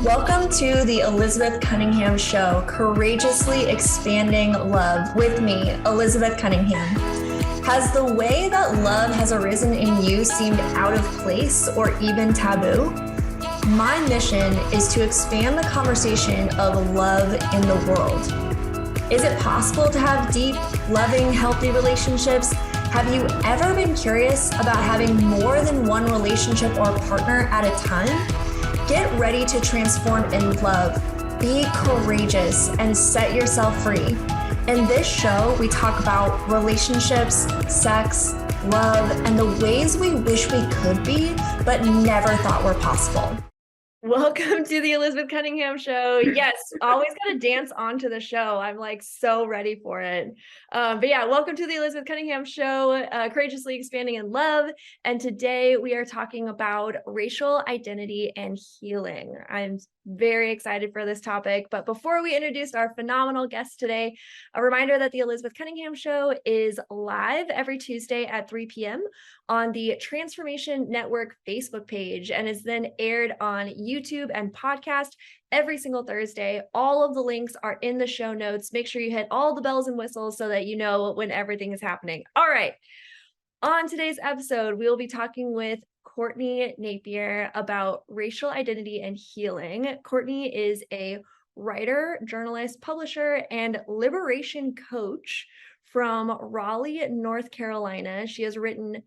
Welcome to the Elizabeth Cunningham Show, Courageously Expanding Love, with me, Elizabeth Cunningham. Has the way that love has arisen in you seemed out of place or even taboo? My mission is to expand the conversation of love in the world. Is it possible to have deep, loving, healthy relationships? Have you ever been curious about having more than one relationship or partner at a time? Get ready to transform in love, be courageous, and set yourself free. In this show, we talk about relationships, sex, love, and the ways we wish we could be, but never thought were possible. Welcome to the Elizabeth Cunningham Show. Yes, always got to dance onto the show. I'm like so ready for it. But yeah, welcome to the Elizabeth Cunningham Show, Courageously Expanding in Love. And today we are talking about racial identity and healing. I'm very excited for this topic. But before we introduce our phenomenal guest today, a reminder that the Elizabeth Cunningham Show is live every Tuesday at 3 p.m. on the Transformation Network Facebook page and is then aired on YouTube and podcast every single Thursday. All of the links are in the show notes. Make sure you hit all the bells and whistles so that you know when everything is happening. All right. On today's episode, we will be talking with Courtney Napier about racial identity and healing. Courtney is a writer, journalist, publisher, and liberation coach from Raleigh, North Carolina. She has written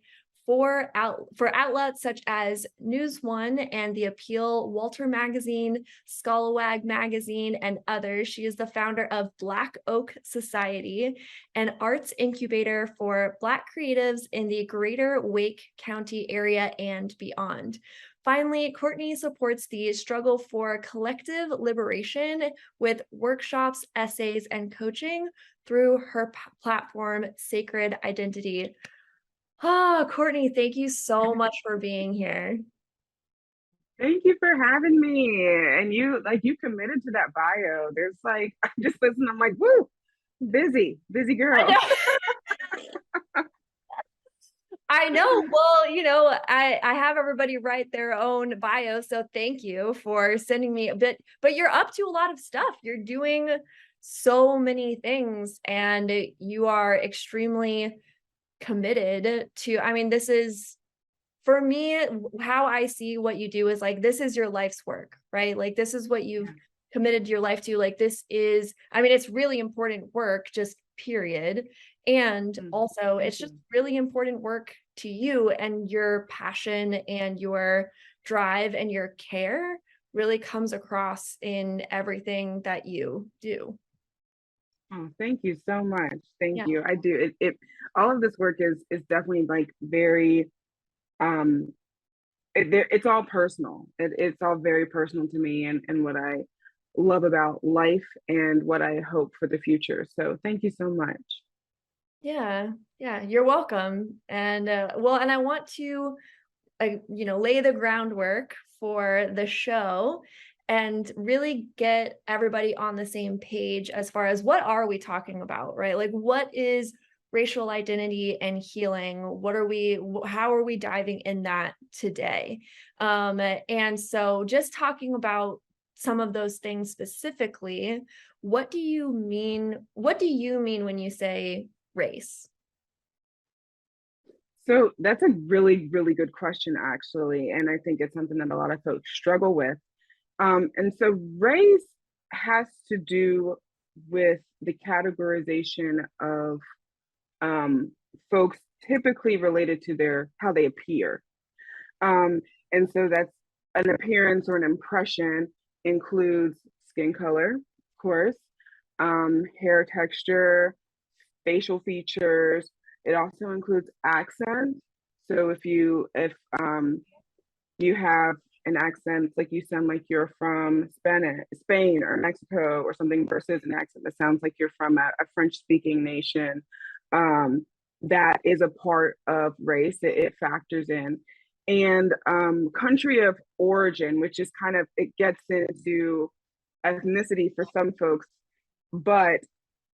for outlets such as NewsOne and The Appeal, Walter Magazine, Scalawag Magazine, and others. She is the founder of Black Oak Society, an arts incubator for Black creatives in the greater Wake County area and beyond. Finally, Courtney supports the struggle for collective liberation with workshops, essays, and coaching through her platform, Sacred Identity. Oh, Courtney, thank you so much for being here. Thank you for having me. And you committed to that bio. There's I just listen, I'm like, woo, busy girl. I know. Well, I have everybody write their own bio, so thank you for sending me a bit, but you're up to a lot of stuff. You're doing so many things and you are extremely committed to, this is, for me, how I see what you do is like, this is your life's work, right? Like, this is what you've committed your life to. Like, this is, it's really important work, just period. And also it's just really important work to you, and your passion and your drive and your care really comes across in everything that you do. Oh, thank you so much. Thank you. I do. It all of this work is definitely like very it's all personal. It's all very personal to me and what I love about life and what I hope for the future. So thank you so much. Yeah, you're welcome. And and I want to lay the groundwork for the show and really get everybody on the same page as far as what are we talking about, right? Like, what is racial identity and healing? How are we diving in that today? And so just talking about some of those things specifically, what do you mean when you say race? So that's a really, really good question, actually. And I think it's something that a lot of folks struggle with. And so race has to do with the categorization of folks typically related to how they appear. And so that's an appearance or an impression includes skin color, of course, hair texture, facial features. It also includes accent. So if you have an accent, like you sound like you're from Spain or Mexico or something, versus an accent that sounds like you're from a French-speaking nation, that is a part of race. It factors in. And country of origin, which is it gets into ethnicity for some folks, but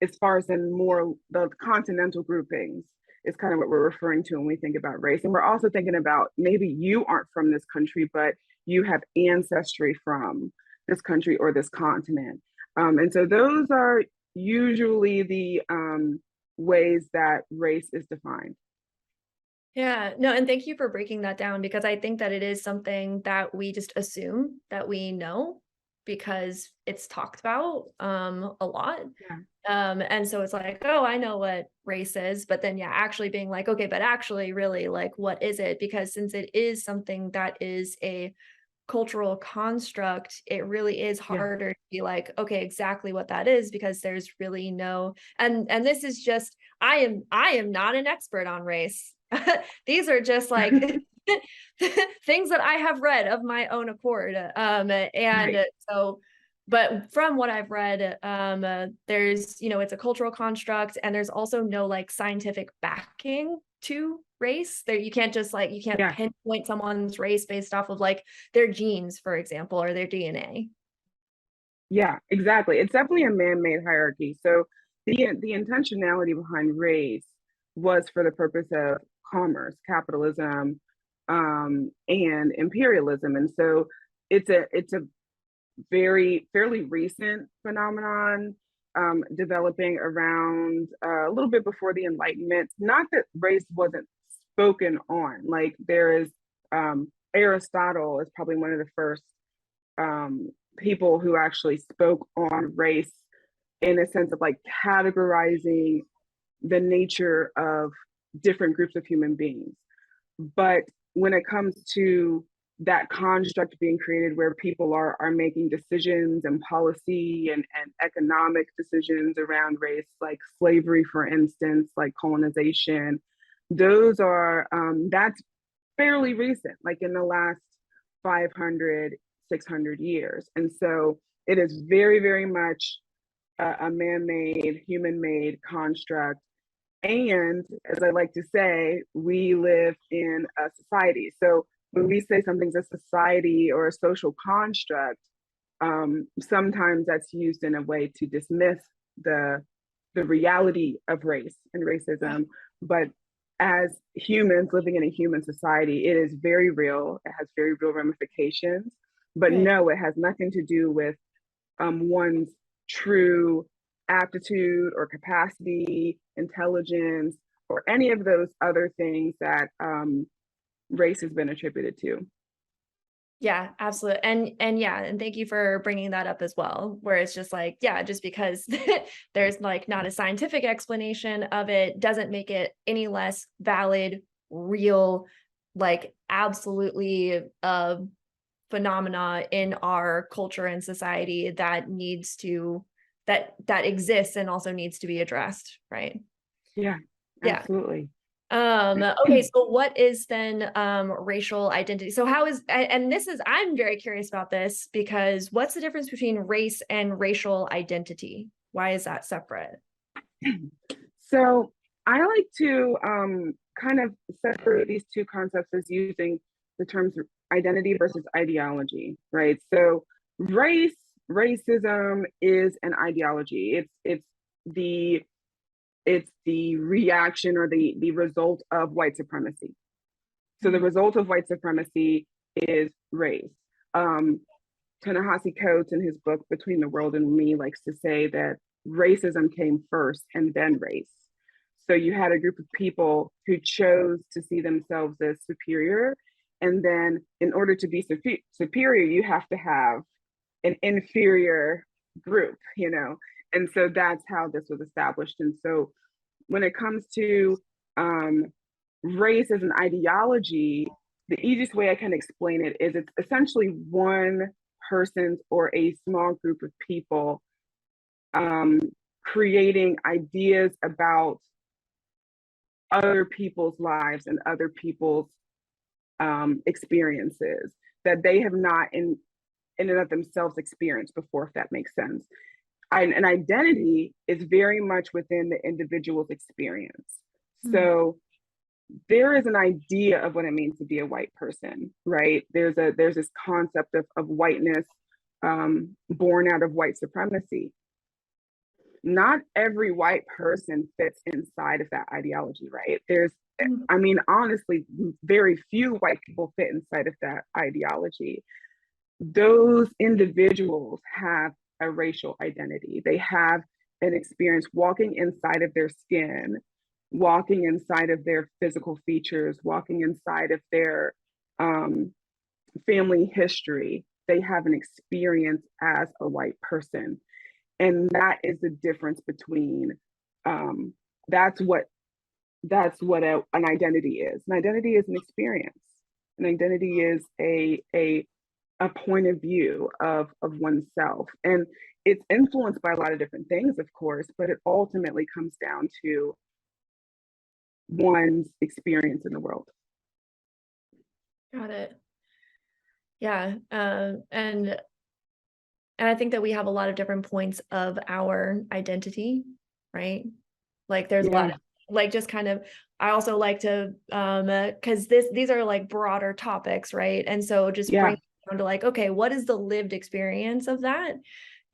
as far as in more the continental groupings, is kind of what we're referring to when we think about race. And we're also thinking about maybe you aren't from this country, but you have ancestry from this country or this continent. And so those are usually the ways that race is defined. Yeah, no, and thank you for breaking that down, because I think that it is something that we just assume that we know because it's talked about a lot. Yeah. And so it's like, oh, I know what race is, but then yeah, actually being like, okay, but actually really like what is it? Because since it is something that is a cultural construct, it really is Yeah. harder to be like, okay, exactly what that is, because there's really no, and this is just, I am not an expert on race. These are just like things that I have read of my own accord. And Right. so, but from what I've read, there's, it's a cultural construct, and there's also no like scientific backing to race. There, you can't just like, you can't Yeah. pinpoint someone's race based off of like their genes, for example, or their DNA. Yeah, exactly. It's definitely a man-made hierarchy. So the intentionality behind race was for the purpose of commerce, capitalism, and imperialism. And so it's a very fairly recent phenomenon, developing around a little bit before the Enlightenment. Not that race wasn't spoken on. Like there is Aristotle is probably one of the first um, people who actually spoke on race in a sense of like categorizing the nature of different groups of human beings. But when it comes to that construct being created where people are making decisions and policy and economic decisions around race, like slavery, for instance, like colonization, those are that's fairly recent, like in the last 500, 600 years. And so it is very, very much a man-made, human-made construct. And as I like to say, we live in a society. So when we say something's a society or a social construct, sometimes that's used in a way to dismiss the the reality of race and racism. But as humans living in a human society, it is very real. It has very real ramifications. But Right. no, it has nothing to do with one's true aptitude or capacity, intelligence, or any of those other things that race has been attributed to. Yeah, absolutely. And yeah, and thank you for bringing that up as well, where it's just like, yeah, just because there's like not a scientific explanation of it doesn't make it any less valid, real, like absolutely phenomena in our culture and society that needs to, that exists and also needs to be addressed, right? Yeah, Yeah. absolutely. Okay, so what is then racial identity? So how is, and this is, I'm very curious about this, because what's the difference between race and racial identity? Why is that separate? So I like to kind of separate these two concepts as using the terms identity versus ideology, right? So race, racism is an ideology. The it's the reaction or the result of white supremacy. So the Mhm. result of white supremacy is race. Um, Ta-Nehisi Coates in his book Between the World and Me likes to say that racism came first and then race. So you had a group of people who chose to see themselves as superior. And then in order to be superior, you have to have an inferior group, you know? And so that's how this was established. And so when it comes to um, race as an ideology, the easiest way I can explain it is it's essentially one person's or a small group of people um, creating ideas about other people's lives and other people's experiences that they have not in and of themselves experienced before, if that makes sense. An identity is very much within the individual's experience. Mhm. So there is an idea of what it means to be a white person, right? There's this concept of whiteness born out of white supremacy. not every white person fits inside of that ideology, right? I mean, honestly, very few white people fit inside of that ideology. Those individuals have a racial identity. They have an experience walking inside of their skin, walking inside of their physical features, walking inside of their family history. They have an experience as a white person. And that is the difference between that's what an identity is. An identity is an experience. An identity is a point of view of oneself. And it's influenced by a lot of different things, of course, but it ultimately comes down to one's experience in the world. Got it. Yeah. And I think that we have a lot of different points of our identity, right? Like there's a lot of, like, just kind of, I also like to, cause these are like broader topics, right? And so just bring it down to like, okay, what is the lived experience of that?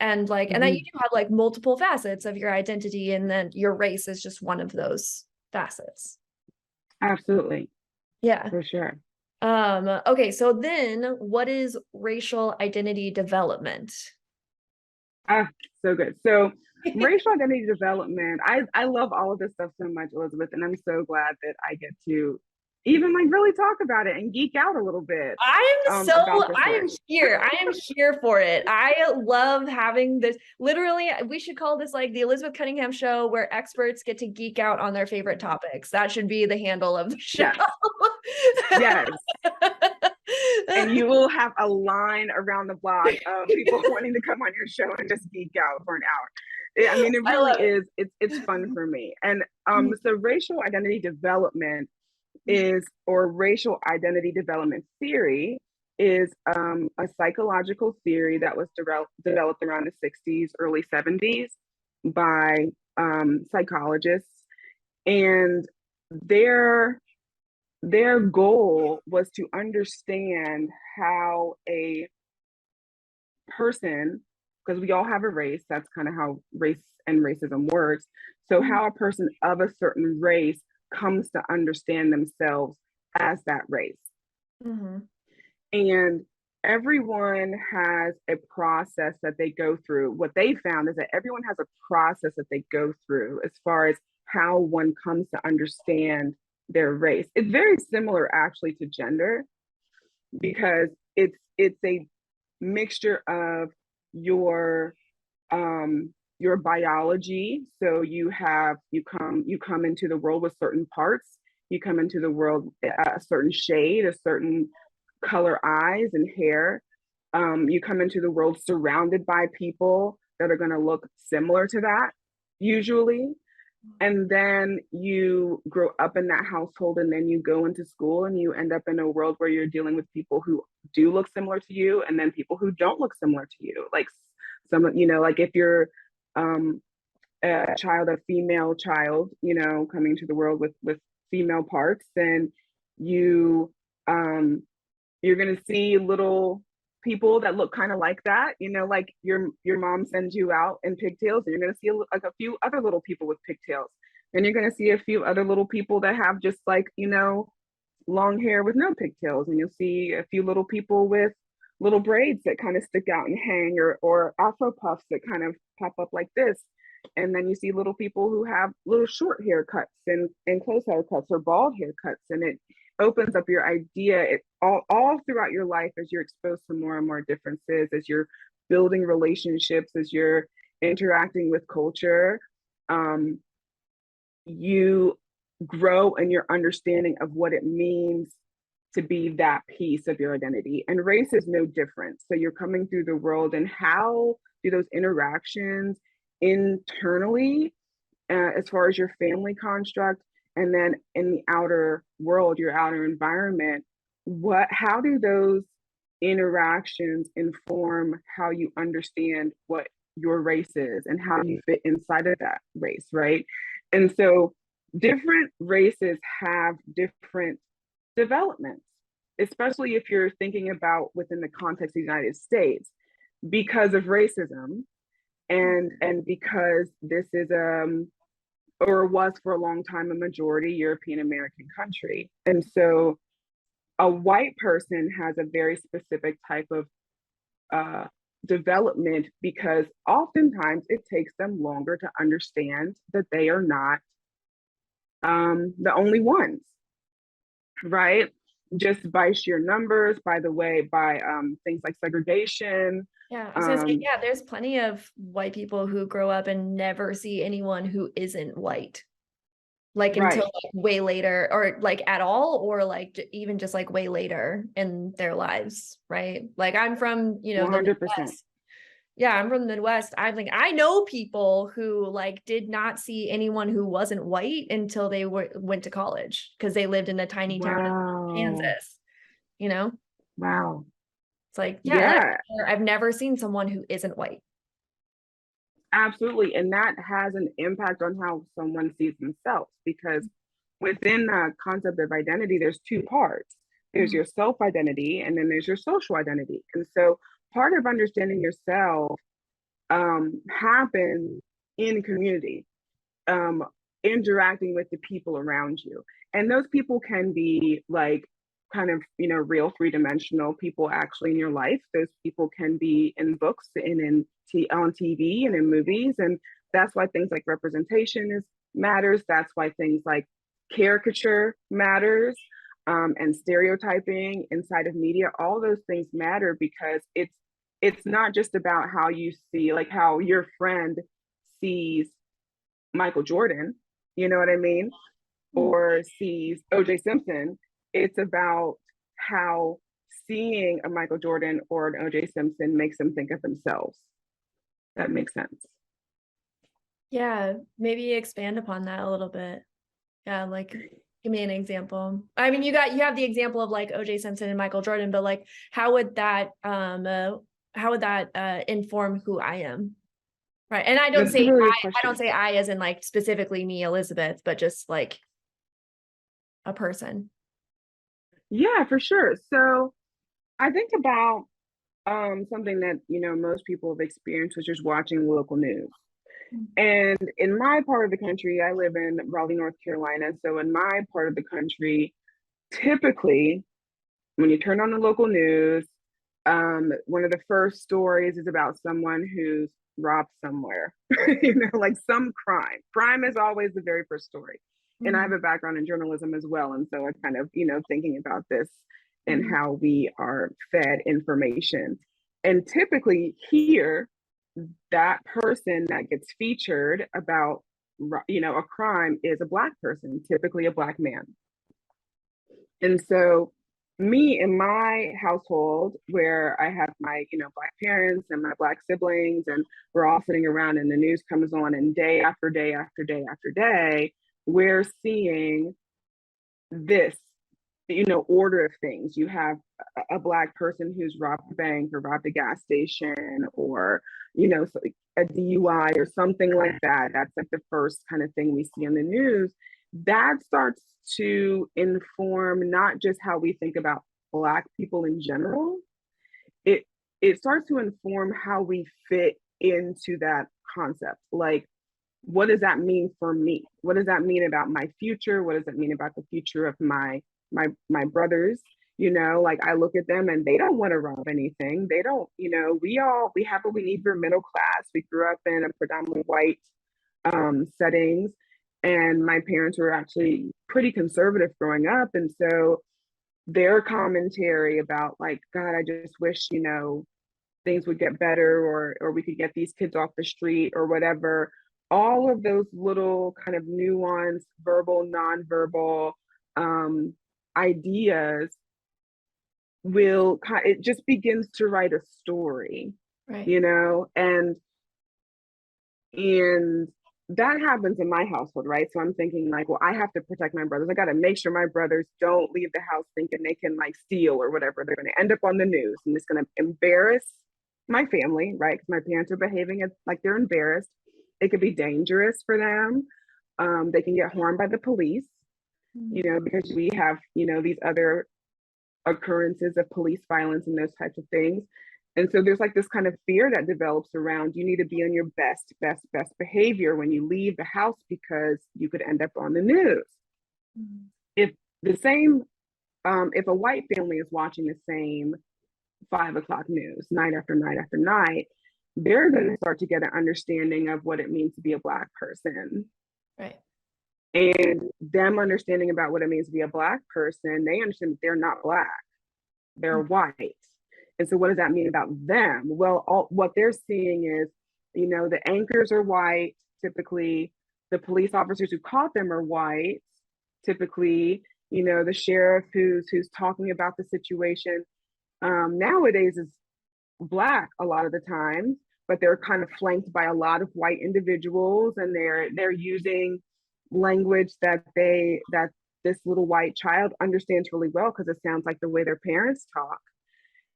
And like, and then you do have like multiple facets of your identity, and then your race is just one of those facets. Absolutely. Yeah. For sure. Okay, so then what is racial identity development? So good. So racial identity development, I love all of this stuff so much, Elizabeth, and I'm so glad that I get to even like really talk about it and geek out a little bit. I am here for it. I love having this. Literally, we should call this like the Elizabeth Cunningham show, where experts get to geek out on their favorite topics. That should be the handle of the show. Yes. And you will have a line around the block of people wanting to come on your show and just geek out for an hour. I mean, it really is. It's fun for me. And so racial identity development or racial identity development theory is a psychological theory that was developed around the 60s, early 70s by psychologists. And their goal was to understand how a person, because we all have a race, that's kind of how race and racism works. So how a person of a certain race comes to understand themselves as that race. And everyone has a process that they go through. What they found is that everyone has a process that they go through as far as how one comes to understand their race. It's very similar actually to gender, because it's a mixture of your biology. So you come into the world with certain parts. You come into the world a certain shade, a certain color eyes and hair. You come into the world surrounded by people that are going to look similar to that usually. And then you grow up in that household, and then you go into school and you end up in a world where you're dealing with people who do look similar to you, and then people who don't look similar to you. Like like if you're a female child, coming to the world with female parts, then you're going to see little people that look kind of like that, like your mom sends you out in pigtails, and you're going to see like a few other little people with pigtails, and you're going to see a few other little people that have just like long hair with no pigtails, and you'll see a few little people with little braids that kind of stick out and hang, or afro puffs that kind of pop up like this. And then you see little people who have little short haircuts and close haircuts or bald haircuts, and it opens up your idea all throughout your life as you're exposed to more and more differences, as you're building relationships, as you're interacting with culture. You grow in your understanding of what it means to be that piece of your identity. And race is no different. So you're coming through the world, and how do those interactions internally, as far as your family construct, and then in the outer world, your outer environment, how do those interactions inform how you understand what your race is and how you fit inside of that race, right? And so different races have different developments, especially if you're thinking about within the context of the United States. Because of racism, And because this is or was for a long time a majority European American country. And so a white person has a very specific type of development, because oftentimes it takes them longer to understand that they are not the only ones, right? Just by sheer numbers, by the way, by things like segregation. Yeah, I was gonna say, yeah, there's plenty of white people who grow up and never see anyone who isn't white, like until Right. like way later, or like at all, or like even just like way later in their lives, right? Like I'm from, the 100%. Midwest. Yeah, I'm from the Midwest. I know people who like did not see anyone who wasn't white until they went to college because they lived in a tiny town in Wow. Kansas, you know? Wow. It's like, yeah, like Yeah, I've never seen someone who isn't white. absolutely. And that has an impact on how someone sees themselves, because within the concept of identity, there's two parts. There's Mhm. your self identity, and then there's your social identity. And so part of understanding yourself happens in community, um, interacting with the people around you. And those people can be like kind of, real three-dimensional people actually in your life. Those people can be in books and on TV and in movies. And that's why things like representation matters. That's why things like caricature matters, and stereotyping inside of media. All those things matter, because it's not just about how you see, like how your friend sees Michael Jordan, you know what I mean? Or sees OJ Simpson. It's about how seeing a Michael Jordan or an OJ Simpson makes them think of themselves. That makes sense. Yeah, maybe expand upon that a little bit. Yeah, like give me an example. I mean, you have the example of like OJ Simpson and Michael Jordan, but like how would that inform who I am? Right. And I don't That's a say really good I don't question. say I as in like specifically me, Elizabeth, but just like a person. Yeah, for sure. So I think about something that most people have experienced, which is watching local news. And in my part of the country, I live in Raleigh, North Carolina. So in my part of the country, typically when you turn on the local news, one of the first stories is about someone who's robbed somewhere, like some crime. Crime is always the very first story. And I have a background in journalism as well. And so I kind of, thinking about this and how we are fed information. And typically here, that person that gets featured about, a crime is a Black person, typically a Black man. And so me in my household, where I have my, Black parents and my Black siblings, and we're all sitting around and the news comes on, and day after day after day after day, we're seeing this, order of things. You have a Black person who's robbed a bank or robbed a gas station, or, so a DUI or something like that. That's like the first kind of thing we see on the news. That starts to inform not just how we think about Black people in general. It it starts to inform how we fit into that concept. Like, what does that mean for me? What does that mean about my future? What does it mean about the future of my brothers? Like I look at them and they don't want to rob anything. They don't, we have what we need for middle class. We grew up in a predominantly white settings, and my parents were actually pretty conservative growing up. And so their commentary about like, God, I just wish, things would get better, or we could get these kids off the street or whatever. All of those little kind of nuanced verbal, nonverbal ideas it just begins to write a story, Right. you know, and that happens in my household, right? So I'm thinking like, well, I have to protect my brothers. I got to make sure my brothers don't leave the house thinking they can like steal or whatever. They're going to end up on the news, and it's going to embarrass my family, right? Because my parents are behaving like they're embarrassed. It could be dangerous for them. They can get harmed by the police, because we have, these other occurrences of police violence and those types of things. And so there's like this kind of fear that develops around you need to be on your best behavior when you leave the house because you could end up on the news. Mm-hmm. If the same, if a white family is watching the same 5 o'clock news night after night after night, they're going to start to get an understanding of what it means to be a Black person. Right. And them understanding about what it means to be a Black person, they understand that they're not Black, they're white. And so what does that mean about them? Well, what they're seeing is, you know, the anchors are white, typically. The police officers who caught them are white, typically. You know, the sheriff who's talking about the situation nowadays is Black a lot of the time, but they're kind of flanked by a lot of white individuals, and they're using language that this little white child understands really well because it sounds like the way their parents talk,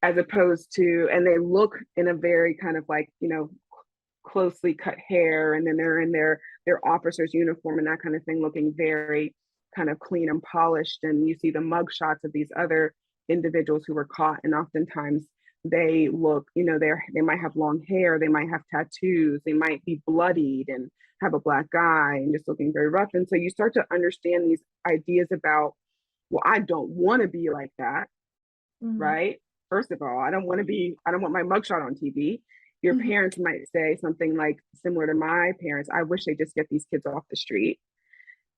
as opposed to, and they look in a very kind of like, you know, closely cut hair, and then they're in their officer's uniform and that kind of thing, looking very kind of clean and polished. And you see the mug shots of these other individuals who were caught, and oftentimes they look, you know, they might have long hair, they might have tattoos, they might be bloodied and have a Black eye and just looking very rough. And so you start to understand these ideas about, well, I don't want to be like that, right? First of all, I don't want my mugshot on TV. Your parents might say something like similar to my parents, I wish they just get these kids off the street,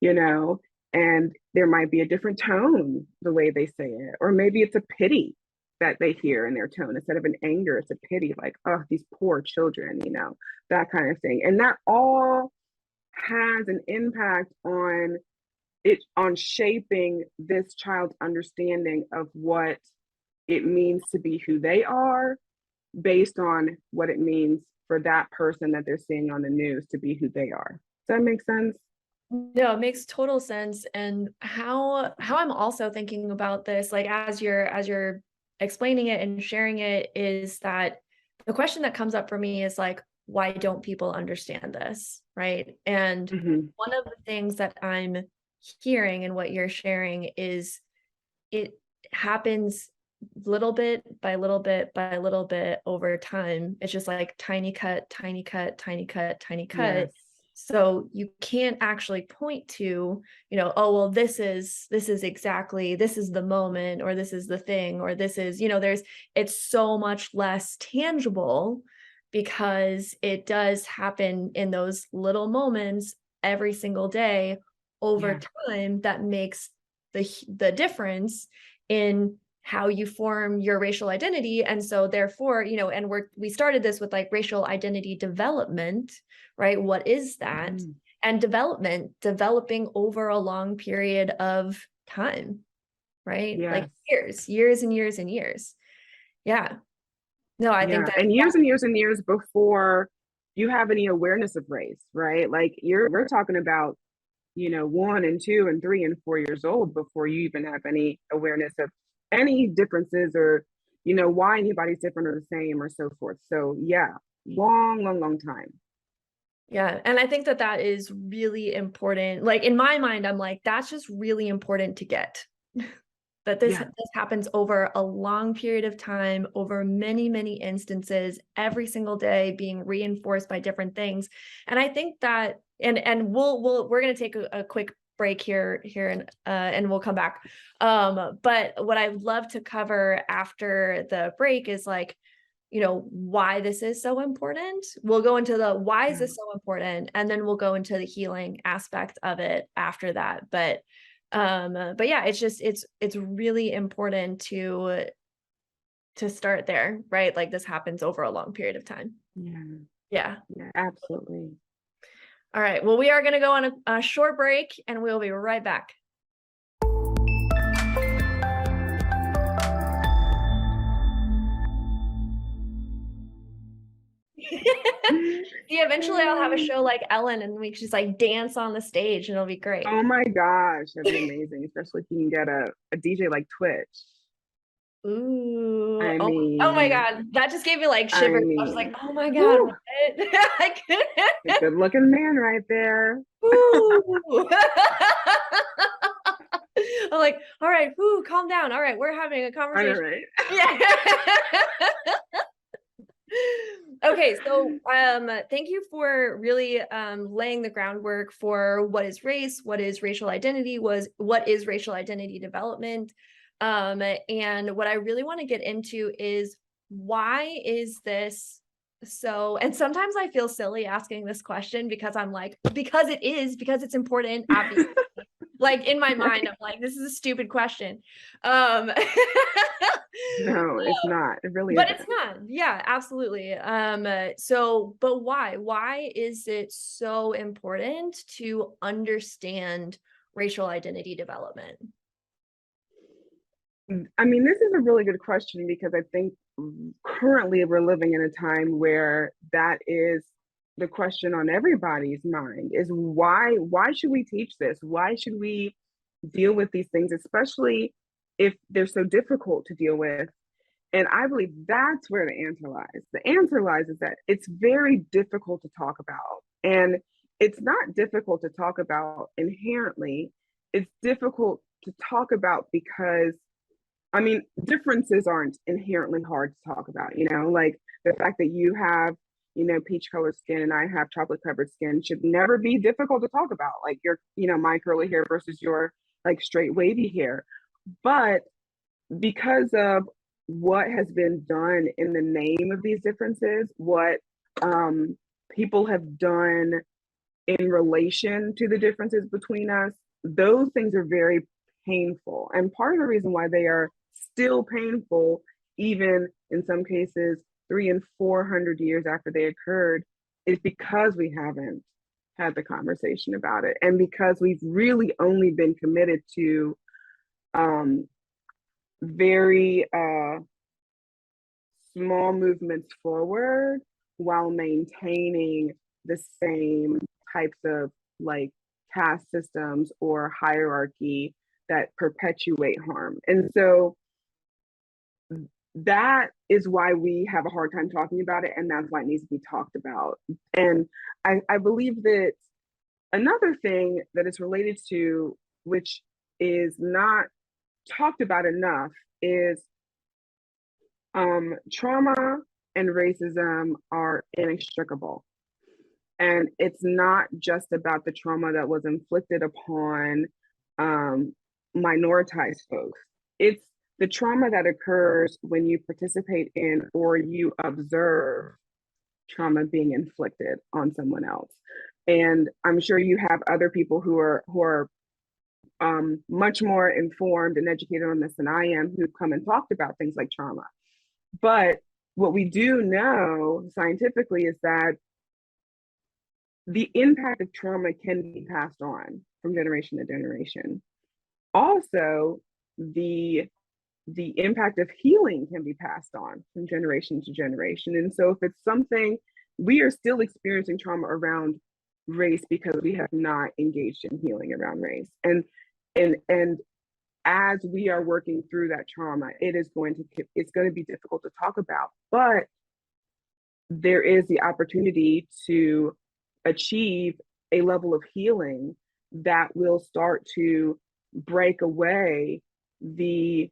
you know, and there might be a different tone the way they say it, or maybe it's a pity that they hear in their tone. Instead of an anger, it's a pity, like, oh, these poor children, you know, that kind of thing. And that all has an impact on shaping this child's understanding of what it means to be who they are, based on what it means for that person that they're seeing on the news to be who they are. Does that make sense? No, it makes total sense. And how I'm also thinking about this, like as you're explaining it and sharing it, is that the question that comes up for me is like, why don't people understand this? Right. And one of the things that I'm hearing and what you're sharing is it happens little bit by little bit by little bit over time. It's just like tiny cut, tiny cut, tiny cut, tiny cut. Yes. So you can't actually point to, you know, oh, well, this is the moment, or this is the thing, or this is, you know, it's so much less tangible because it does happen in those little moments every single day over time that makes the difference in how you form your racial identity. And so therefore, you know, and we started this with like racial identity development, right? What is that? And developing over a long period of time, right? Yes. Like years and years and years. Yeah. No, I think that. And years and years and years before you have any awareness of race, right? Like we're talking about, you know, 1 and 2 and 3 and 4 years old before you even have any awareness of any differences, or, you know, why anybody's different or the same or so forth. So yeah, long time. Yeah. And I think that is really important. Like in my mind, I'm like, that's just really important to get that this happens over a long period of time, over many, many instances, every single day being reinforced by different things. And I think that, and we're going to take a quick break here and we'll come back. But what I'd love to cover after the break is like, you know, why this is so important. We'll go into the why is this so important, and then we'll go into the healing aspect of it after that. But yeah, it's really important to start there, right? Like this happens over a long period of time. Yeah, absolutely. All right. Well, we are going to go on a short break, and we'll be right back. See, eventually I'll have a show like Ellen, and we can just like dance on the stage, and it'll be great. Oh my gosh, that'd be amazing, especially if you can get a DJ like Twitch. Ooh, oh my God, that just gave me like shivers. I was like, oh my God, what? I couldn't. Good looking man right there. I'm like, all right, calm down. All right, we're having a conversation. All right. Yeah. Okay, so thank you for really laying the groundwork for what is race, what is racial identity, what is racial identity development. And what I really want to get into is, why is this so, and sometimes I feel silly asking this question because I'm like, because it's important, obviously. Like in my mind, I'm like, this is a stupid question. Um No, it's not. It really But it's isn't. not. Yeah, absolutely. So, but why? Why is it so important to understand racial identity development? I mean, this is a really good question because I think currently we're living in a time where that is the question on everybody's mind is why should we teach this? Why should we deal with these things, especially if they're so difficult to deal with? And I believe that's where the answer lies. The answer lies is that it's very difficult to talk about. And it's not difficult to talk about inherently. It's difficult to talk about because, I mean, differences aren't inherently hard to talk about, like the fact that you have, peach colored skin and I have chocolate covered skin should never be difficult to talk about. Like my curly hair versus your like straight wavy hair. But because of what has been done in the name of these differences, what people have done in relation to the differences between us, those things are very painful. And part of the reason why they are still painful, even in some cases 300 and 400 years after they occurred, is because we haven't had the conversation about it. And because we've really only been committed to very small movements forward while maintaining the same types of like caste systems or hierarchy that perpetuate harm. And so that is why we have a hard time talking about it, and that's why it needs to be talked about. And I believe that another thing that is related to, which is not talked about enough, is trauma and racism are inextricable. And it's not just about the trauma that was inflicted upon minoritized folks. It's the trauma that occurs when you participate in or you observe trauma being inflicted on someone else. And I'm sure you have other people who are much more informed and educated on this than I am, who've come and talked about things like trauma. But what we do know scientifically is that the impact of trauma can be passed on from generation to generation. Also, the impact of healing can be passed on from generation to generation. And so if it's something, we are still experiencing trauma around race because we have not engaged in healing around race. And as we are working through that trauma, it's going to be difficult to talk about, but there is the opportunity to achieve a level of healing that will start to break away the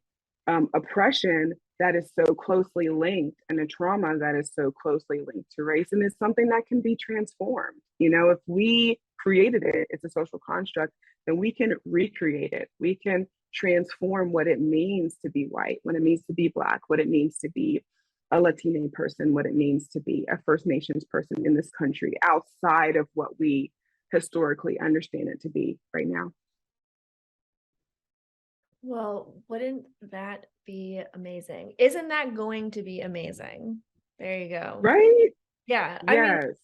oppression that is so closely linked and the trauma that is so closely linked to race. And it's something that can be transformed. If we created it, it's a social construct, then we can recreate it. We can transform what it means to be white, what it means to be Black, what it means to be a Latino person, what it means to be a First Nations person in this country outside of what we historically understand it to be right now. Well, wouldn't that be amazing? Isn't that going to be amazing? There you go. Right? Yeah. Yes.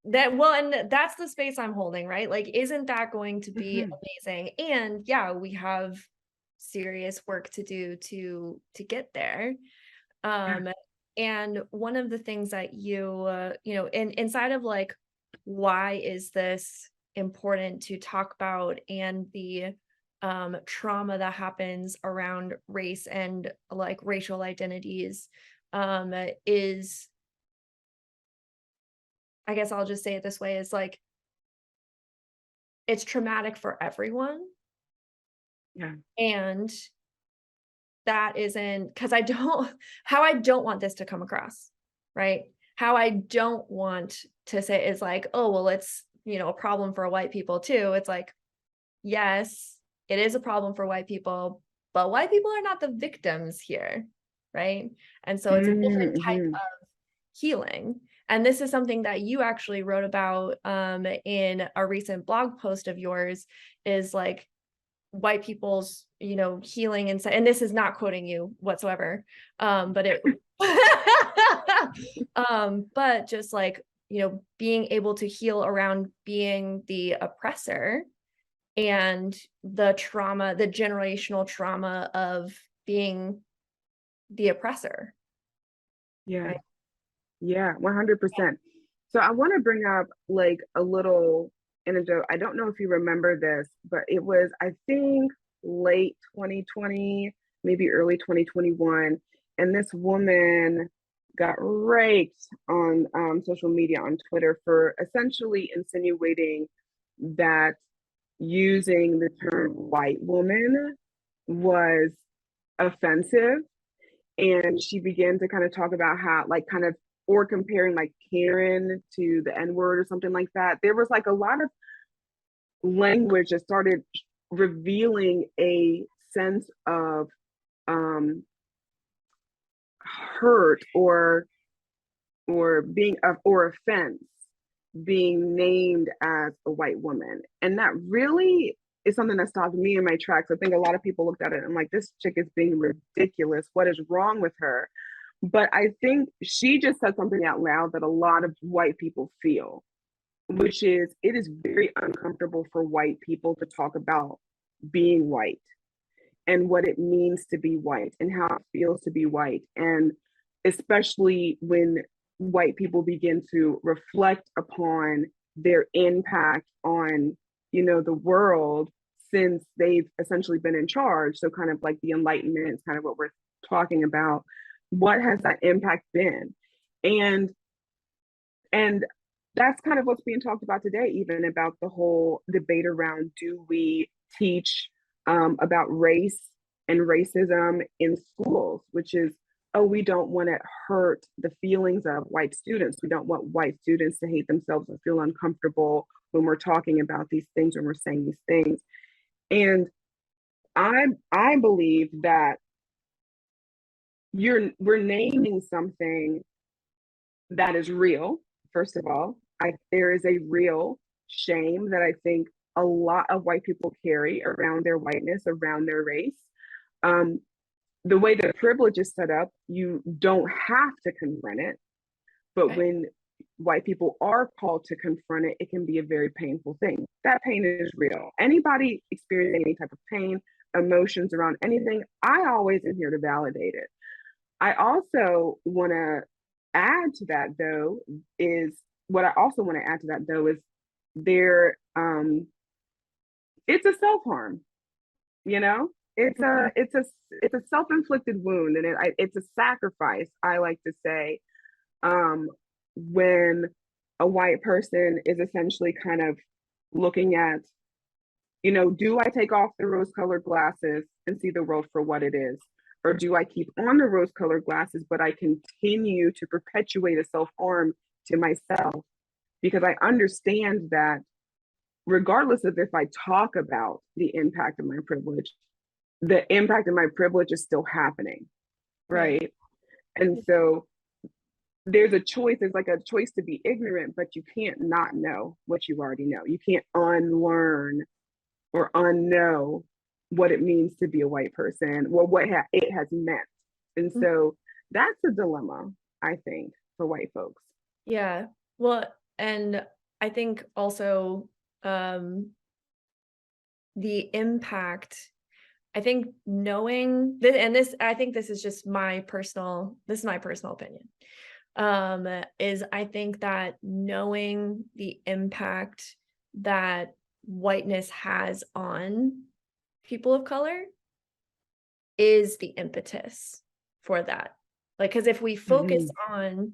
I mean, and that's the space I'm holding, right? Like, isn't that going to be amazing? And yeah, we have serious work to do to get there. And one of the things that inside of like, why is this important to talk about, and the trauma that happens around race and like racial identities, is, I guess I'll just say it this way, is like, it's traumatic for everyone. Yeah. And that isn't, because I don't want this to come across, right? how I don't want to say is like, oh, well, it's, a problem for white people too. It's like, yes, it is a problem for white people, but white people are not the victims here, right? And so it's a different type Mm-hmm. of healing. And this is something that you actually wrote about in a recent blog post of yours, is like white people's, healing inside. And this is not quoting you whatsoever, but it, but just like, being able to heal around being the oppressor and the trauma, the generational trauma of being the oppressor. Yeah. Right? Yeah, 100%. So I want to bring up like a little anecdote. I don't know if you remember this, but it was, I think, late 2020, maybe early 2021. And this woman got raked on social media, on Twitter, for essentially insinuating that using the term white woman was offensive. And she began to kind of talk about how, like, kind of, or comparing like Karen to the N word or something like that. There was like a lot of language that started revealing a sense of um, hurt or being or offense being named as a white woman. And that really is something that stopped me in my tracks. I think a lot of people looked at it and like, this chick is being ridiculous. What is wrong with her? But I think she just said something out loud that a lot of white people feel, which is, it is very uncomfortable for white people to talk about being white and what it means to be white and how it feels to be white. And especially when white people begin to reflect upon their impact on, the world since they've essentially been in charge. So kind of like the Enlightenment is kind of what we're talking about. What has that impact been? And and that's kind of what's being talked about today, even about the whole debate around, do we teach about race and racism in schools, which is, oh, we don't want to hurt the feelings of white students. We don't want white students to hate themselves or feel uncomfortable when we're talking about these things, when we're saying these things. And I believe that we're naming something that is real. First of all, there is a real shame that I think a lot of white people carry around their whiteness, around their race. Um, the way that privilege is set up, you don't have to confront it, but Right. when white people are called to confront it, it can be a very painful thing. That pain is real. Anybody experiencing any type of pain, emotions around anything, I always am here to validate it. I also want to add to that, though, is what I also want to add to that, though, is there, it's a self-harm, you know? It's a self-inflicted wound, and it's a sacrifice, I like to say, um, when a white person is essentially kind of looking at, do I take off the rose-colored glasses and see the world for what it is? Or do I keep on the rose-colored glasses, but I continue to perpetuate a self-harm to myself? Because I understand that regardless of if I talk about the impact of my privilege, the impact of my privilege is still happening, right? And so there's like a choice to be ignorant, but you can't not know what you already know. You can't unlearn or unknow what it means to be a white person, or what it has meant. And so that's a dilemma, I think, for white folks. Yeah. Well, and I think also the impact, I think knowing that, and this, I think this is just my personal opinion, is I think that knowing the impact that whiteness has on people of color is the impetus for that. Like, because if we focus on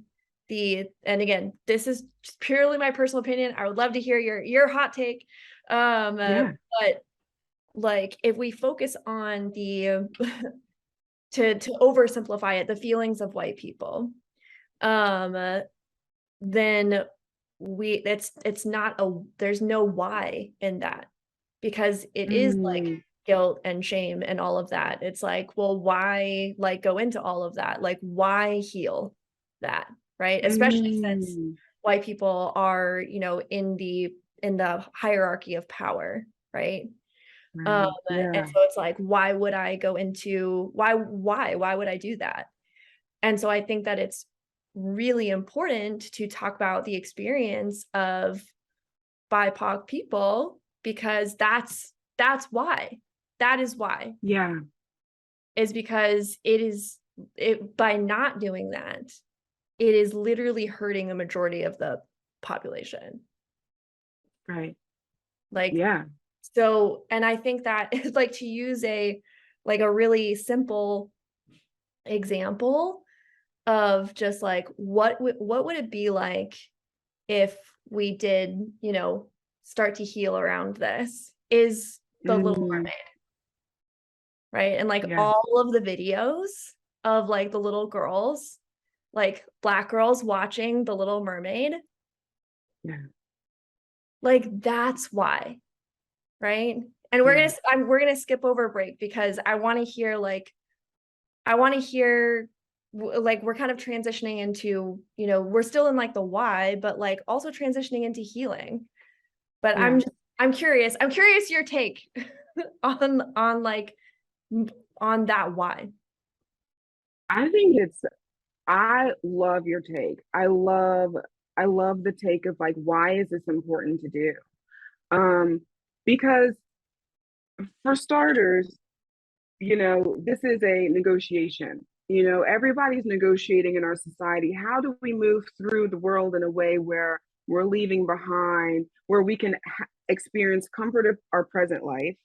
and again, this is just purely my personal opinion, I would love to hear your hot take. Yeah. But like, if we focus on the to oversimplify it, the feelings of white people, then it's not there's no why in that, because it is like Mm, guilt and shame and all of that. It's like, well, why like go into all of that? Like, why heal that, right? Especially since mm, white people are, in the hierarchy of power, right? Um, right. and Yeah. so it's like, why would I go into why would I do that? And so I think that it's really important to talk about the experience of BIPOC people, because that's why. That is why. Yeah. Is because by not doing that, it is literally hurting a majority of the population. Right. Like, Yeah. so, and I think that like, to use a really simple example of just like what would it be like if we did, start to heal around this, is The Little Mm, Mermaid, right? And like yeah. all of the videos of like the little girls, like Black girls watching The Little Mermaid, Yeah. like that's why, right? And Yeah. we're gonna skip over a break because I want to hear like we're kind of transitioning into, we're still in like the why, but like also transitioning into healing. But Yeah. I'm curious your take on like on that why. I think I love your take. I love the take of like, why is this important to do? Um, because for starters, this is a negotiation. Everybody's negotiating in our society. How do we move through the world in a way where we're leaving behind, where we can experience comfort of our present life,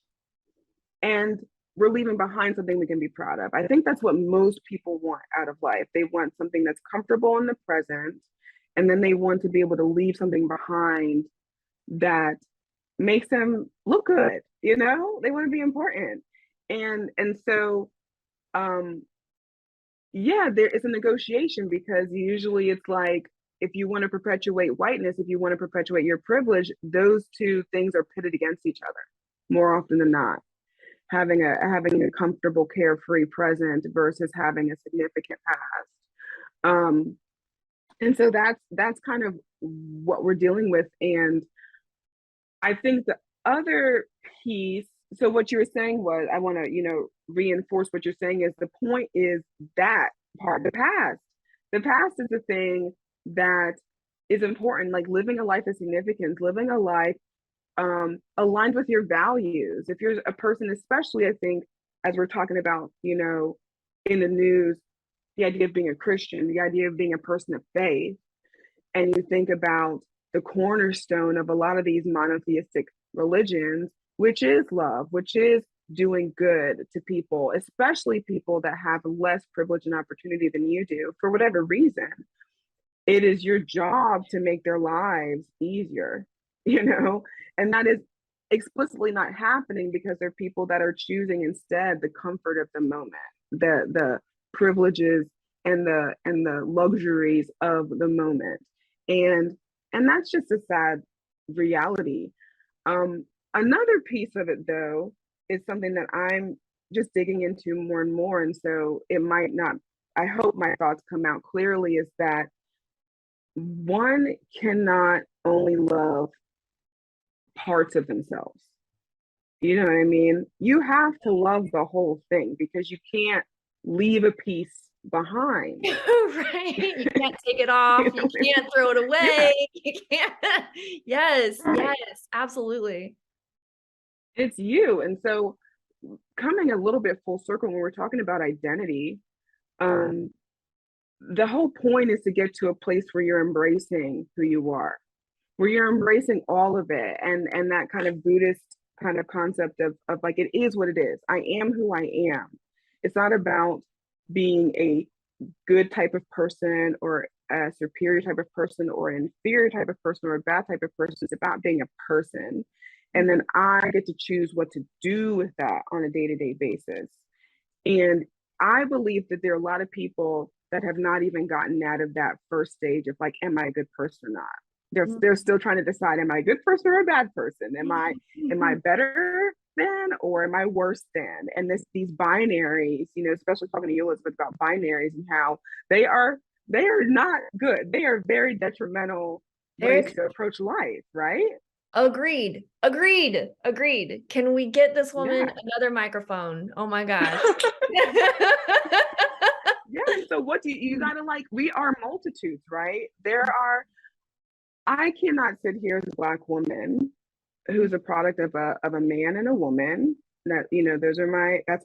and we're leaving behind something we can be proud of? I think that's what most people want out of life. They want something that's comfortable in the present, and then they want to be able to leave something behind that makes them look good. They want to be important. And so um yeah, there is a negotiation, because usually it's like, if you want to perpetuate whiteness, if you want to perpetuate your privilege, those two things are pitted against each other more often than not. Having a comfortable, carefree present versus having a significant past. Um, and so that's kind of what we're dealing with. And I think the other piece, so what you were saying was, I want to, reinforce what you're saying, is the point is that part, the past. The past is the thing that is important, like living a life of significance, living a life aligned with your values. If you're a person, especially, I think, as we're talking about, in the news, the idea of being a Christian, the idea of being a person of faith, and you think about the cornerstone of a lot of these monotheistic religions, which is love, which is doing good to people, especially people that have less privilege and opportunity than you do, for whatever reason. It is your job to make their lives easier, you know, and that is explicitly not happening, because there are people that are choosing instead the comfort of the moment, the privileges and the luxuries of the moment. And that's just a sad reality. Another piece of it, though, is something that I'm just digging into more and more, and so it might not, I hope my thoughts come out clearly, is that one cannot only love parts of themselves. You know what I mean? You have to love the whole thing, because you can't leave a piece behind. Right? You can't take it off. You You know what I can't mean? throw it Yeah, away. You can't. Yes, right. yes, absolutely. It's you. And so, coming a little bit full circle, when we're talking about identity, um, the whole point is to get to a place where you're embracing who you are, where you're embracing all of it, and that kind of Buddhist kind of concept of like, it is what it is. I am who I am. It's not about being a good type of person, or a superior type of person, or an inferior type of person, or a bad type of person. It's about being a person. And then I get to choose what to do with that on a day-to-day basis. And I believe that there are a lot of people that have not even gotten out of that first stage of like, am I a good person or not? They're still trying to decide, am I a good person or a bad person? Am I better than, or am I worse than? And these binaries, you know, especially talking to you, Elizabeth, about binaries and how they are not good. They are very detrimental ways to approach life, right? Agreed. Can we get this woman Yeah. another microphone? Oh my gosh. Yeah. So what do you gotta, like, we are multitudes, right? I cannot sit here as a Black woman who's a product of a man and a woman. That, you know, that's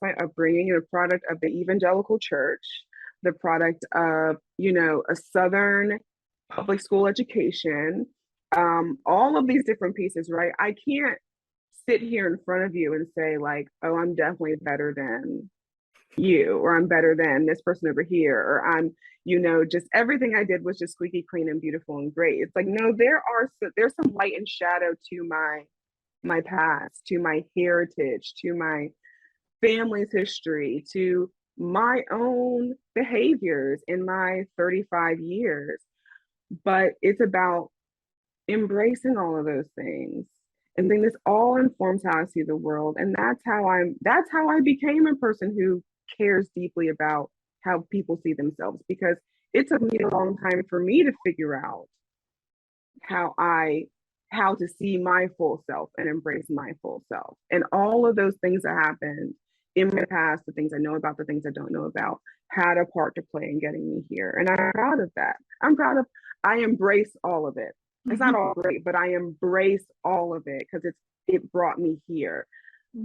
my upbringing, a product of the evangelical church, the product of, you know, a Southern public school education, all of these different pieces, right? I can't sit here in front of you and say like, oh, I'm definitely better than you, or I'm better than this person over here, or I'm, you know, just everything I did was just squeaky clean and beautiful and great. It's like, no, there's some light and shadow to my past, to my heritage, to my family's history, to my own behaviors in my 35 years. But it's about embracing all of those things. And then this all informs how I see the world. And that's how I became a person who cares deeply about how people see themselves, because it took me a long time for me to figure out how to see my full self and embrace my full self. And all of those things that happened in my past, the things I know about, the things I don't know about, had a part to play in getting me here. And I'm proud of that. I embrace all of it. It's not all great, but I embrace all of it because it brought me here.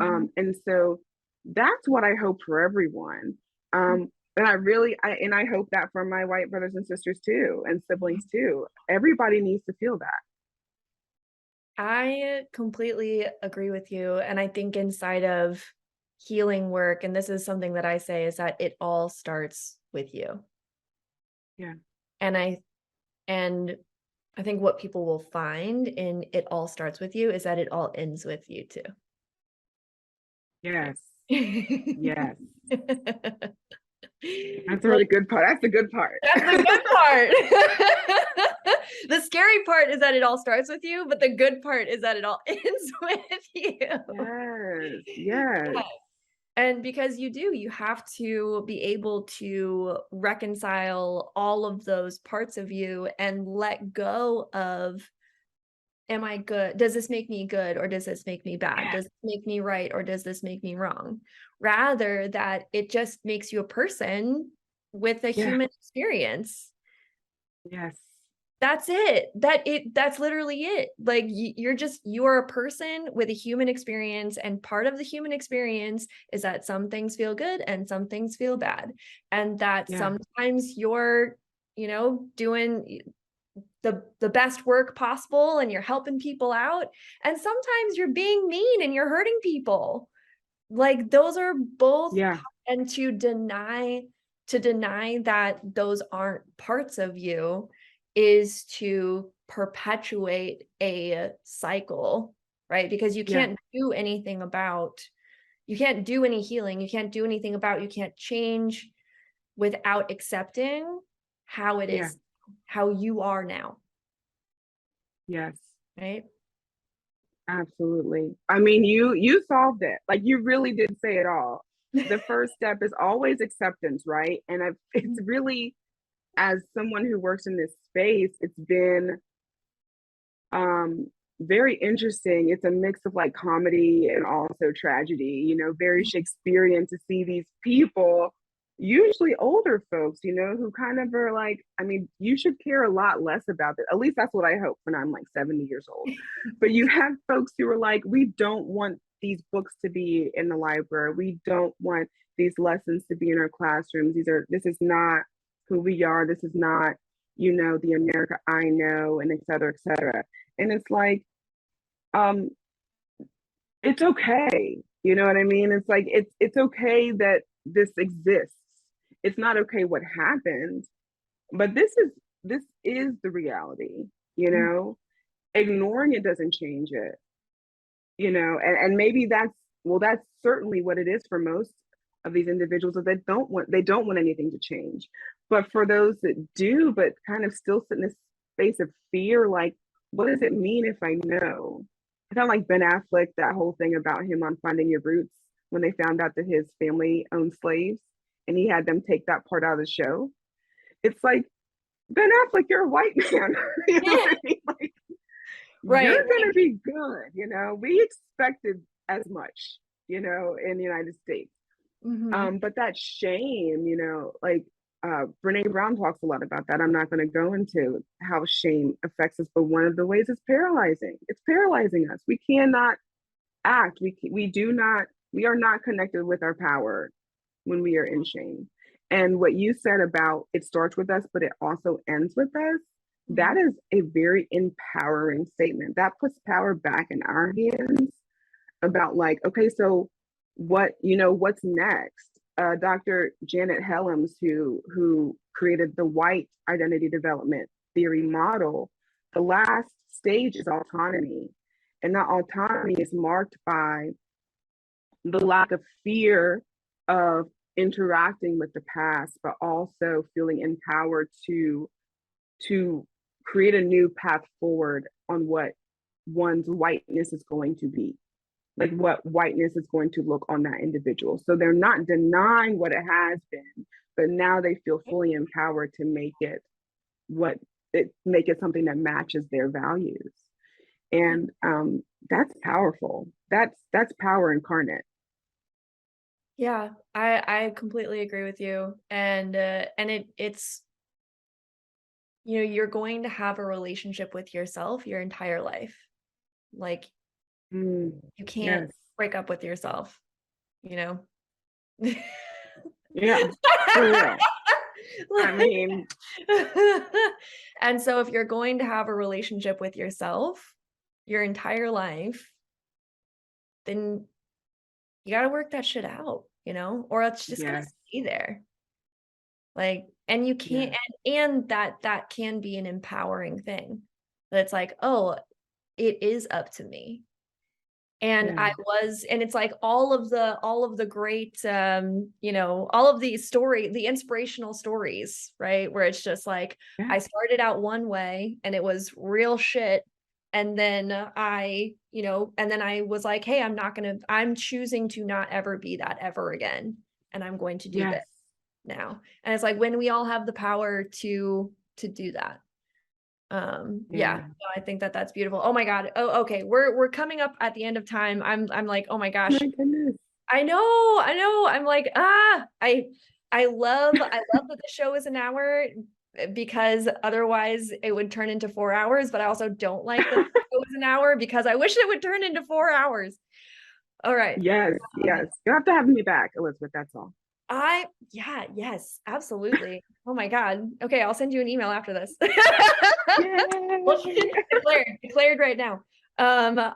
And so that's what I hope for everyone. And I hope that for my white brothers and sisters too, and siblings too. Everybody needs to feel that. I completely agree with you. And I think inside of healing work, and this is something that I say, is that it all starts with you. Yeah. And I think what people will find in it all starts with you is that it all ends with you too. Yes. Yes. That's a really good part. That's the good part. That's the good part. The scary part is that it all starts with you, but the good part is that it all ends with you. Yes. And because you have to be able to reconcile all of those parts of you and let go of, am I good? Does this make me good, or does this make me bad? Does this make me right, or does this make me wrong? Rather that it just makes you a person with a human experience. Yes. That's it. That's literally it. Like you're a person with a human experience, and part of the human experience is that some things feel good and some things feel bad. And that sometimes you're, you know, doing the best work possible and you're helping people out, and sometimes you're being mean and you're hurting people. Like those are both, and to deny that those aren't parts of you is to perpetuate a cycle, right? Because you can't do anything about, you can't do any healing, you can't do anything about, you can't change without accepting how it is, how you are now. Yes. Right? Absolutely. I mean, you solved it. Like, you really did say it all. The first step is always acceptance, right? And it's really, as someone who works in this space, it's been very interesting. It's a mix of like comedy and also tragedy, you know, very Shakespearean to see these people, usually older folks, you know, who kind of are like, I mean, you should care a lot less about it. At least that's what I hope when I'm like 70 years old. But you have folks who are like, we don't want these books to be in the library. We don't want these lessons to be in our classrooms. This is not who we are. This is not, you know, the America I know, and et cetera, et cetera. And it's like, it's okay. You know what I mean? It's like, it's okay that this exists. It's not okay what happened, but this is the reality, you know? Ignoring it doesn't change it, you know? And maybe that's certainly what it is for most of these individuals, that they don't want anything to change. But for those that do, but kind of still sit in this space of fear, like, what does it mean if I know? I felt like Ben Affleck, that whole thing about him on Finding Your Roots, when they found out that his family owned slaves and he had them take that part out of the show. It's like, Ben Affleck, you're a white man. You know what I mean? Like, Right. you're going to be good. You know, we expected as much, you know, in the United States. But that shame, you know, like Brene Brown talks a lot about that. I'm not going to go into how shame affects us, but one of the ways is paralyzing. It's paralyzing us. We cannot act. We are not connected with our power when we are in shame. And what you said about it starts with us, but it also ends with us, that is a very empowering statement. That puts power back in our hands about like, okay, so what, you know, what's next? Dr. Janet Helms, who created the white identity development theory model, the last stage is autonomy. And that autonomy is marked by the lack of fear of interacting with the past, but also feeling empowered to create a new path forward on what one's whiteness is going to be, like what whiteness is going to look on that individual. So they're not denying what it has been, but now they feel fully empowered to make it something that matches their values. And that's powerful. That's power incarnate. Yeah, I completely agree with you. And it's, you know, you're going to have a relationship with yourself your entire life. Like you can't Yes. break up with yourself, you know? Yeah, for real. I mean, and so if you're going to have a relationship with yourself your entire life, then you got to work that shit out, you know, or it's just going to yes, stay there. Like, and you can't, yes, and that can be an empowering thing. That it's like, oh, it is up to me. And yeah, and it's like all of the great, you know, all of the inspirational stories, right? Where it's just like, yeah, I started out one way and it was real shit. And then I was like, hey, I'm choosing to not ever be that ever again. And I'm going to do this yes, now. And it's like when we all have the power to do that. Yeah, yeah. no, I think that's beautiful. Oh my God. Oh, okay. We're coming up at the end of time. I'm like, oh my gosh. My goodness. I know. I'm like, I love that the show is an hour because otherwise it would turn into 4 hours, but I also don't like that the show is an hour because I wish it would turn into 4 hours. All right. Yes, yes. You have to have me back, Elizabeth. That's all. Yes, absolutely. Oh my God. Okay, I'll send you an email after this. Well, Yay. declared right now.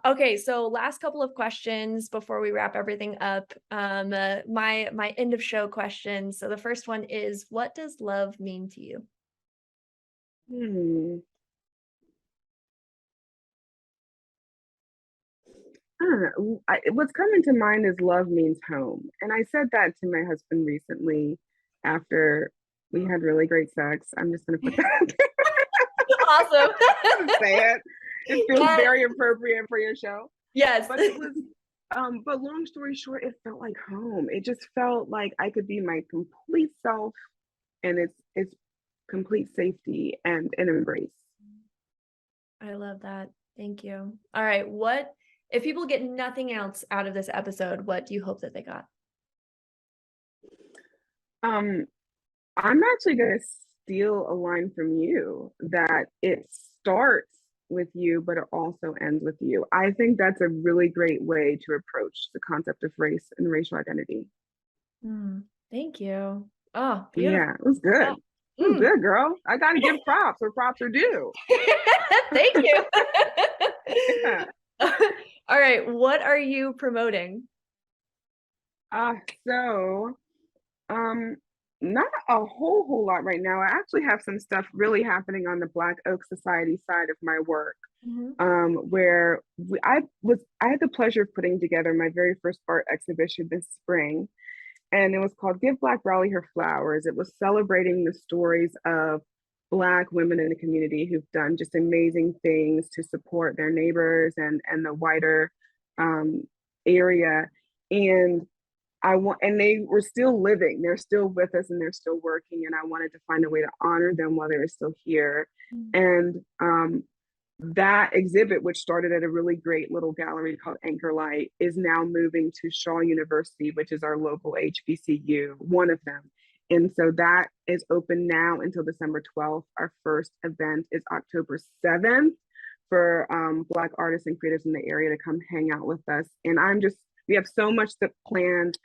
Okay, so last couple of questions before we wrap everything up. My end of show questions. So the first one is, what does love mean to you? Hmm. I don't know. What's coming to mind is love means home. And I said that to my husband recently after we had really great sex. I'm just going to put that Awesome. say it. It feels Yes. very appropriate for your show. Yes. But it was but long story short, it felt like home. It just felt like I could be my complete self, and it's complete safety and an embrace. I love that. Thank you. All right. If people get nothing else out of this episode, what do you hope that they got? Um, I'm actually going to steal a line from you that it starts with you, but it also ends with you. I think that's a really great way to approach the concept of race and racial identity. Thank you. Oh, beautiful. Yeah, it was good. It was good, girl. I got to give props where props are due. Thank you. Yeah. All right. What are you promoting? So, not a whole lot right now. I actually have some stuff really happening on the Black Oak Society side of my work, where I had the pleasure of putting together my very first art exhibition this spring, and it was called Give Black Raleigh Her Flowers. It was celebrating the stories of Black women in the community who've done just amazing things to support their neighbors and the wider area. And and they were still living, they're still with us and they're still working. And I wanted to find a way to honor them while they were still here. And that exhibit, which started at a really great little gallery called Anchor Light, is now moving to Shaw University, which is our local HBCU, one of them. And so that is open now until December 12th. Our first event is October 7th for Black artists and creatives in the area to come hang out with us. And we have so much that planned.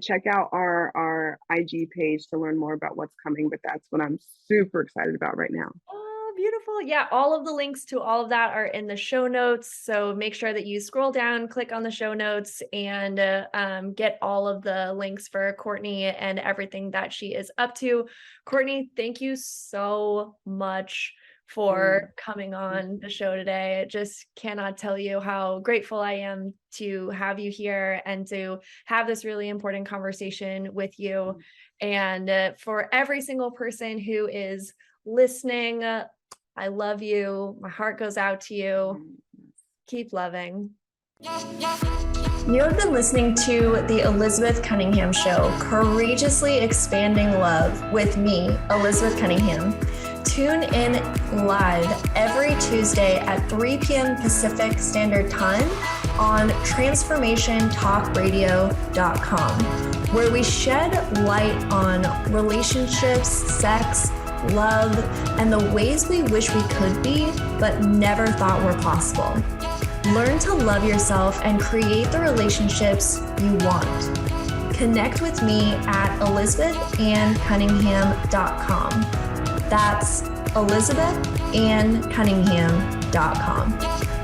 Check out our IG page to learn more about what's coming, but that's what I'm super excited about right now. Oh, beautiful. Yeah, all of the links to all of that are in the show notes. So make sure that you scroll down, click on the show notes, and get all of the links for Courtney and everything that she is up to. Courtney, thank you so much for coming on the show today. I just cannot tell you how grateful I am to have you here and to have this really important conversation with you. And for every single person who is listening, I love you. My heart goes out to you. Keep loving. You have been listening to The Elizabeth Cunningham Show, Courageously Expanding Love with me, Elizabeth Cunningham. Tune in live every Tuesday at 3 p.m. Pacific Standard Time on transformationtalkradio.com, where we shed light on relationships, sex, love, and the ways we wish we could be, but never thought were possible. Learn to love yourself and create the relationships you want. Connect with me at ElizabethAnnCunningham.com. That's ElizabethAnnCunningham.com.